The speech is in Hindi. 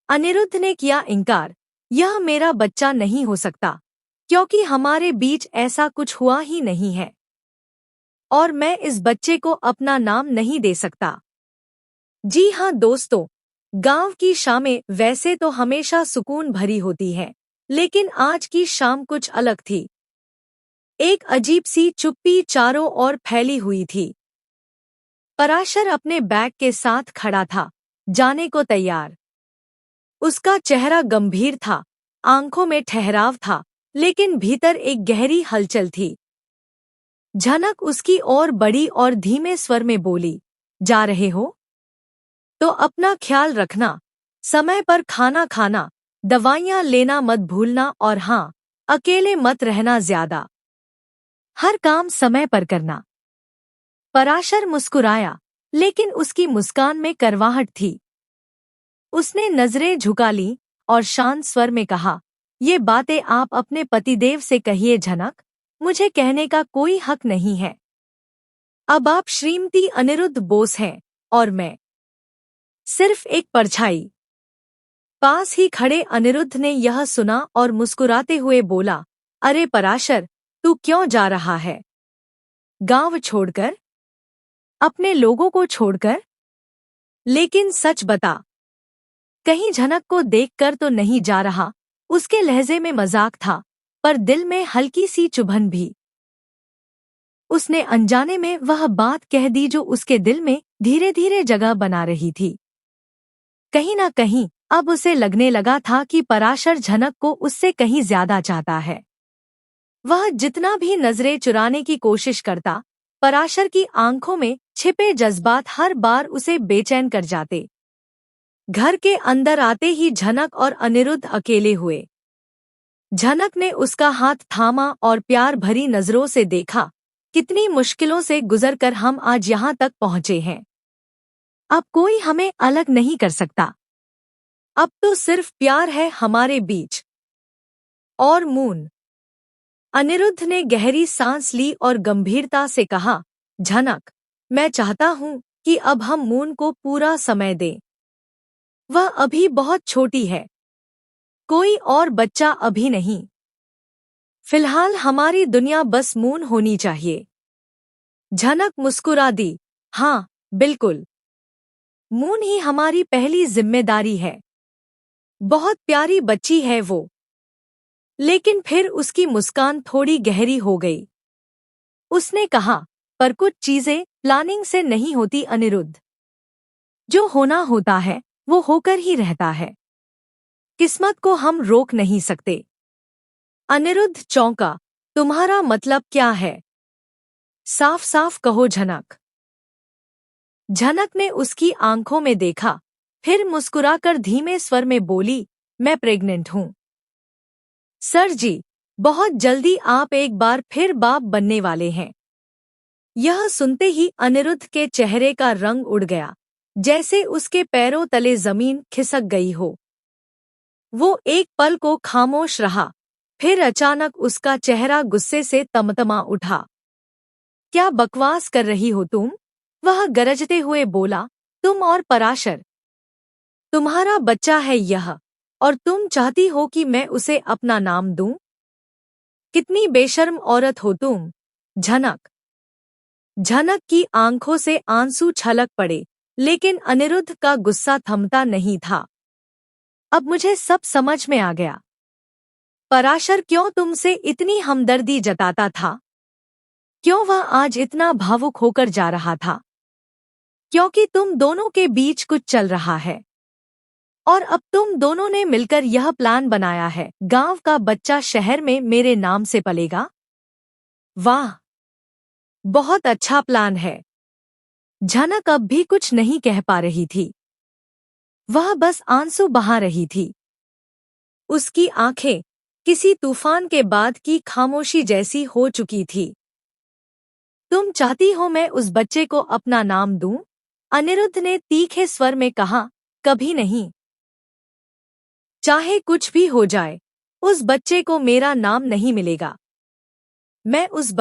अनिरुद्ध ने किया इनकार। यह मेरा बच्चा नहीं हो सकता, क्योंकि हमारे बीच ऐसा कुछ हुआ ही नहीं है, और मैं इस बच्चे को अपना नाम नहीं दे सकता। जी हाँ दोस्तों, गांव की शामें वैसे तो हमेशा सुकून भरी होती है, लेकिन आज की शाम कुछ अलग थी। एक अजीब सी चुप्पी चारों ओर फैली हुई थी। पराशर अपने बैग के साथ खड़ा था, जाने को तैयार। उसका चेहरा गंभीर था, आंखों में ठहराव था, लेकिन भीतर एक गहरी हलचल थी। झनक उसकी ओर बढ़ी और धीमे स्वर में बोली, जा रहे हो? तो अपना ख्याल रखना, समय पर खाना खाना, दवाइयाँ लेना मत भूलना, और हाँ, अकेले मत रहना ज्यादा। हर काम समय पर करना। पराशर मुस्कुराया, लेकिन उसकी मुस्कान में करवाहट थी। उसने नजरें झुका लीं और शांत स्वर में कहा, ये बातें आप अपने पतिदेव से कहिए झनक, मुझे कहने का कोई हक नहीं है। अब आप श्रीमती अनिरुद्ध बोस हैं, और मैं सिर्फ एक परछाई। पास ही खड़े अनिरुद्ध ने यह सुना और मुस्कुराते हुए बोला, अरे पराशर, तू क्यों जा रहा है? गांव छोड़कर? अपने लोगों को छोड़कर? लेकिन सच बता, कहीं झनक को देखकर तो नहीं जा रहा? उसके लहजे में मजाक था, पर दिल में हल्की सी चुभन भी। उसने अनजाने में वह बात कह दी जो उसके दिल में धीरे धीरे जगह बना रही थी। कहीं ना कहीं अब उसे लगने लगा था कि पराशर झनक को उससे कहीं ज्यादा चाहता है। वह जितना भी नजरें चुराने की कोशिश करता, पराशर की आंखों में छिपे जज्बात हर बार उसे बेचैन कर जाते। घर के अंदर आते ही झनक और अनिरुद्ध अकेले हुए। झनक ने उसका हाथ थामा और प्यार भरी नजरों से देखा, कितनी मुश्किलों से गुजरकर हम आज यहाँ तक पहुँचे हैं। अब कोई हमें अलग नहीं कर सकता। अब तो सिर्फ प्यार है हमारे बीच। और मून। अनिरुद्ध ने गहरी सांस ली और गंभीरता से कहा, झनक, मैं चाहता हूँ कि अब हम मून को पूरा समय दें। वह अभी बहुत छोटी है, कोई और बच्चा अभी नहीं। फिलहाल हमारी दुनिया बस मून होनी चाहिए। झनक मुस्कुरा दी, हाँ बिल्कुल, मून ही हमारी पहली जिम्मेदारी है। बहुत प्यारी बच्ची है वो। लेकिन फिर उसकी मुस्कान थोड़ी गहरी हो गई। उसने कहा, पर कुछ चीजें प्लानिंग से नहीं होती अनिरुद्ध। जो होना होता है वो होकर ही रहता है। किस्मत को हम रोक नहीं सकते। अनिरुद्ध चौंका, तुम्हारा मतलब क्या है? साफ साफ कहो झनक। झनक ने उसकी आंखों में देखा, फिर मुस्कुराकर धीमे स्वर में बोली, मैं प्रेग्नेंट हूँ। सर जी, बहुत जल्दी आप एक बार फिर बाप बनने वाले हैं। यह सुनते ही अनिरुद्ध के चेहरे का रंग उड़ गया, जैसे उसके पैरों तले जमीन खिसक गई हो। वो एक पल को खामोश रहा, फिर अचानक उसका चेहरा गुस्से से तमतमा उठा। क्या बकवास कर रही हो तुम? वह गरजते हुए बोला, तुम और पराशर। तुम्हारा बच्चा है यह, और तुम चाहती हो कि मैं उसे अपना नाम दूं? कितनी बेशर्म औरत हो तुम, झनक। झनक की आंखों से आंसू छलक पड़े, लेकिन अनिरुद्ध का गुस्सा थमता नहीं था। अब मुझे सब समझ में आ गया। पराशर क्यों तुमसे इतनी हमदर्दी जताता था? क्यों वह आज इतना भावुक होकर जा रहा था? क्योंकि तुम दोनों के बीच कुछ चल रहा है। और अब तुम दोनों ने मिलकर यह प्लान बनाया है, गांव का बच्चा शहर में मेरे नाम से पलेगा। वाह, बहुत अच्छा प्लान है। झनक अब भी कुछ नहीं कह पा रही थी। वह बस आंसू बहा रही थी। उसकी आंखें किसी तूफान के बाद की खामोशी जैसी हो चुकी थी। तुम चाहती हो मैं उस बच्चे को अपना नाम दूं? अनिरुद्ध ने तीखे स्वर में कहा, कभी नहीं। चाहे कुछ भी हो जाए, उस बच्चे को मेरा नाम नहीं मिलेगा। मैं उस